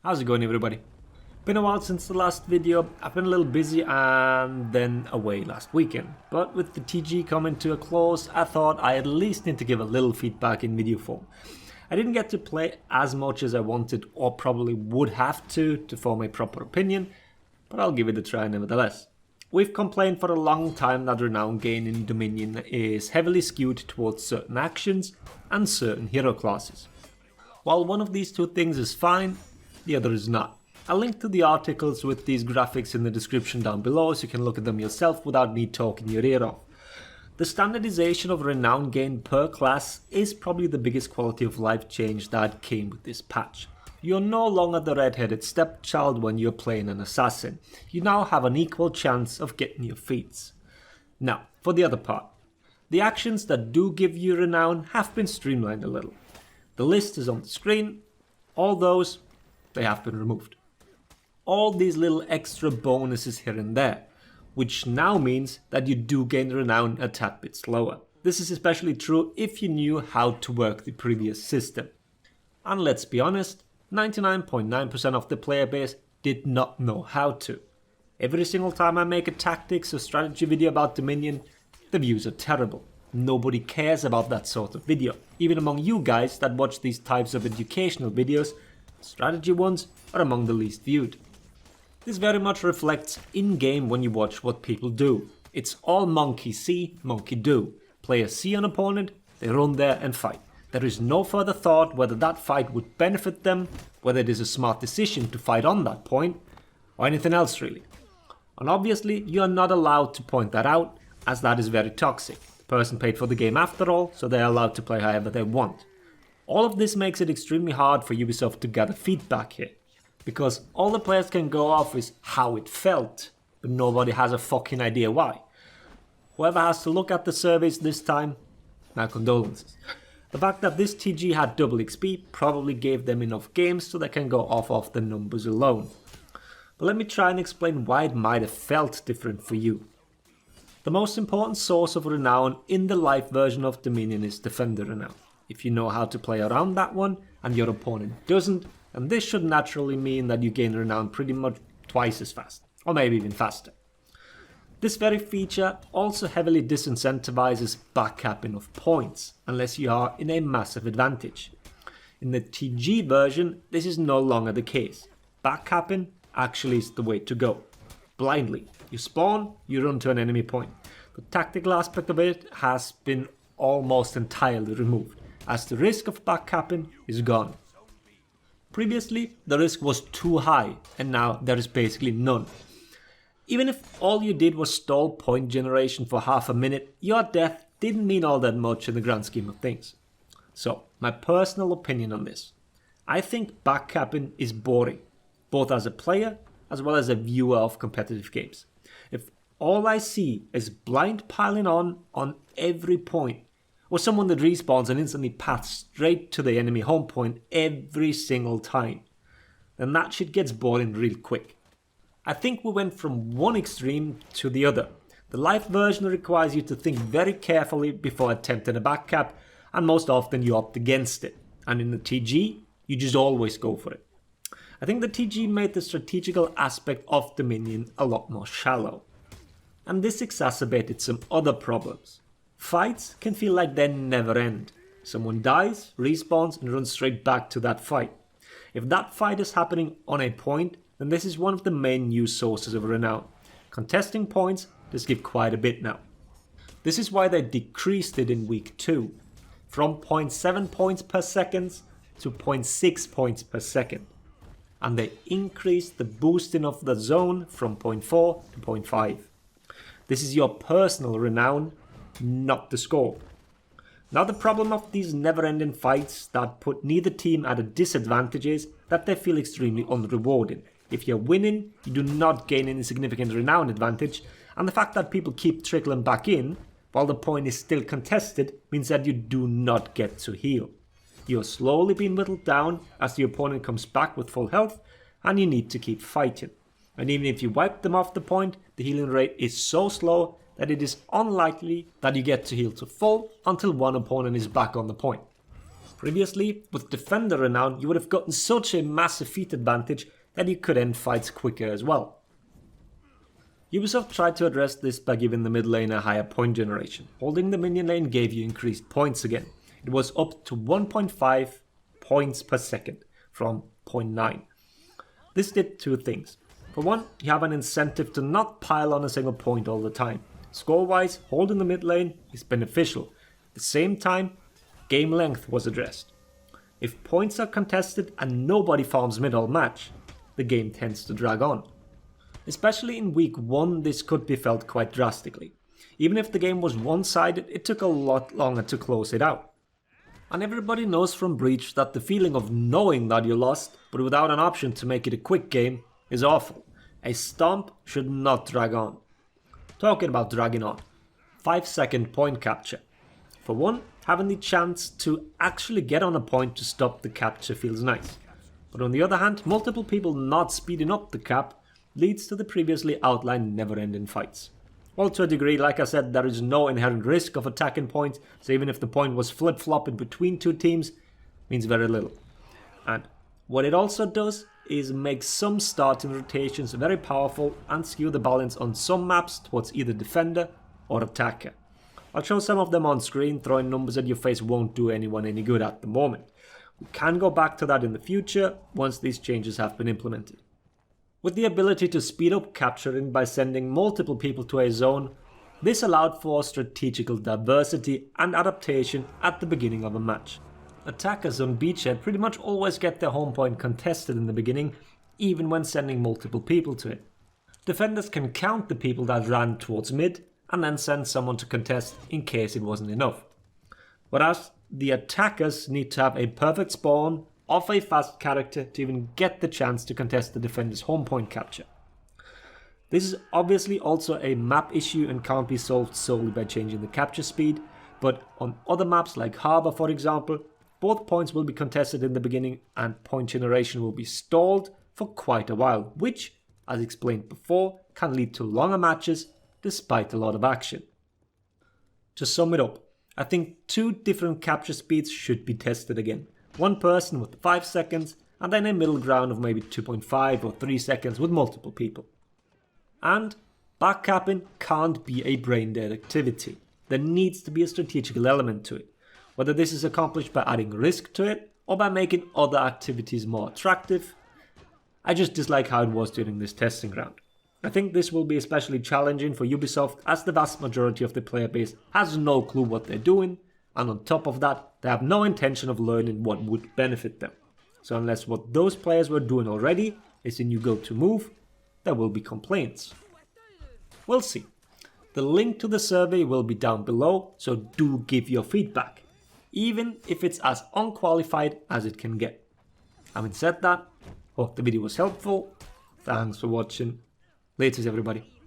How's it going, everybody? Been a while since the last video. I've been a little busy and then away last weekend, but with the TG coming to a close, I thought I at least need to give a little feedback in video form. I didn't get to play as much as I wanted or probably would have to form a proper opinion, but I'll give it a try nevertheless. We've complained for a long time that Renown gain in Dominion is heavily skewed towards certain actions and certain hero classes. While one of these two things is fine, the other is not. I'll link to the articles with these graphics in the description down below so you can look at them yourself without me talking your ear off. The standardization of Renown gain per class is probably the biggest quality of life change that came with this patch. You're no longer the red-headed stepchild when you're playing an assassin. You now have an equal chance of getting your feats. Now, for the other part. The actions that do give you Renown have been streamlined a little. The list is on the screen. All those, they have been removed. All these little extra bonuses here and there, which now means that you do gain Renown a tad bit slower. This is especially true if you knew how to work the previous system. And let's be honest, 99.9% of the player base did not know how to. Every single time I make a tactics or strategy video about Dominion, the views are terrible. Nobody cares about that sort of video. Even among you guys that watch these types of educational videos, strategy ones are among the least viewed. This very much reflects in-game when you watch what people do. It's all monkey see, monkey do. Players see an opponent, they run there and fight. There is no further thought whether that fight would benefit them, whether it is a smart decision to fight on that point, or anything else really. And obviously you are not allowed to point that out, as that is very toxic. The person paid for the game after all, so they are allowed to play however they want. All of this makes it extremely hard for Ubisoft to gather feedback here, because all the players can go off is how it felt, but nobody has a fucking idea why. Whoever has to look at the surveys this time, my condolences. The fact that this TG had double XP probably gave them enough games so they can go off of the numbers alone. But let me try and explain why it might have felt different for you. The most important source of Renown in the live version of Dominion is Defender Renown. If you know how to play around that one and your opponent doesn't, then this should naturally mean that you gain Renown pretty much twice as fast, or maybe even faster. This very feature also heavily disincentivizes backcapping of points, unless you are in a massive advantage. In the TG version, this is no longer the case. Backcapping actually is the way to go. Blindly. You spawn, you run to an enemy point. The tactical aspect of it has been almost entirely removed, as the risk of backcapping is gone. Previously, the risk was too high, and now there is basically none. Even if all you did was stall point generation for half a minute, your death didn't mean all that much in the grand scheme of things. So, my personal opinion on this. I think backcapping is boring, both as a player as well as a viewer of competitive games. If all I see is blind piling on every point, or someone that respawns and instantly paths straight to the enemy home point every single time, then that shit gets boring real quick. I think we went from one extreme to the other. The live version requires you to think very carefully before attempting a backcap, and most often you opt against it. And in the TG, you just always go for it. I think the TG made the strategical aspect of Dominion a lot more shallow. And this exacerbated some other problems. Fights can feel like they never end. Someone dies, respawns, and runs straight back to that fight. If that fight is happening on a point, then this is one of the main news sources of Renown. Contesting points does give quite a bit now. This is why they decreased it in week 2, from 0.7 points per second to 0.6 points per second. And they increased the boosting of the zone from 0.4 to 0.5. This is your personal Renown, not the score. Now the problem of these never-ending fights that put neither team at a disadvantage is that they feel extremely unrewarding. If you're winning, you do not gain any significant Renown advantage, and the fact that people keep trickling back in while the point is still contested means that you do not get to heal. You're slowly being whittled down as the opponent comes back with full health, and you need to keep fighting. And even if you wipe them off the point, the healing rate is so slow that it is unlikely that you get to heal to full until one opponent is back on the point. Previously, with Defender Renown, you would have gotten such a massive feat advantage that you could end fights quicker as well. Ubisoft tried to address this by giving the mid lane a higher point generation. Holding the minion lane gave you increased points again. It was up to 1.5 points per second from 0.9. This did two things. For one, you have an incentive to not pile on a single point all the time. Score-wise, holding the mid lane is beneficial. At the same time, game length was addressed. If points are contested and nobody farms mid all match, the game tends to drag on. Especially in week 1, this could be felt quite drastically. Even if the game was one-sided, it took a lot longer to close it out. And everybody knows from Breach that the feeling of knowing that you lost, but without an option to make it a quick game, is awful. A stomp should not drag on. Talking about dragging on, 5-second point capture. For one, having the chance to actually get on a point to stop the capture feels nice. But on the other hand, multiple people not speeding up the cap leads to the previously outlined never-ending fights. Well, to a degree, like I said, there is no inherent risk of attacking points, so even if the point was flip-flopping between two teams, means very little. And what it also does is make some starting rotations very powerful and skew the balance on some maps towards either defender or attacker. I'll show some of them on screen. Throwing numbers at your face won't do anyone any good at the moment. We can go back to that in the future once these changes have been implemented. With the ability to speed up capturing by sending multiple people to a zone, this allowed for strategical diversity and adaptation at the beginning of a match. Attackers on beachhead pretty much always get their home point contested in the beginning, even when sending multiple people to it. Defenders can count the people that ran towards mid and then send someone to contest in case it wasn't enough. Whereas the attackers need to have a perfect spawn of a fast character to even get the chance to contest the defender's home point capture. This is obviously also a map issue and can't be solved solely by changing the capture speed, but on other maps like Harbour for example, both points will be contested in the beginning and point generation will be stalled for quite a while, which, as explained before, can lead to longer matches despite a lot of action. To sum it up, I think two different capture speeds should be tested again. One person with 5 seconds and then a middle ground of maybe 2.5 or 3 seconds with multiple people. And backcapping can't be a brain dead activity. There needs to be a strategical element to it. Whether this is accomplished by adding risk to it or by making other activities more attractive, I just dislike how it was during this testing round. I think this will be especially challenging for Ubisoft as the vast majority of the player base has no clue what they're doing, and on top of that, they have no intention of learning what would benefit them. So unless what those players were doing already is a new go-to move, there will be complaints. We'll see. The link to the survey will be down below, so do give your feedback, even if it's as unqualified as it can get. Having said that, hope the video was helpful. Thanks for watching. Laters everybody.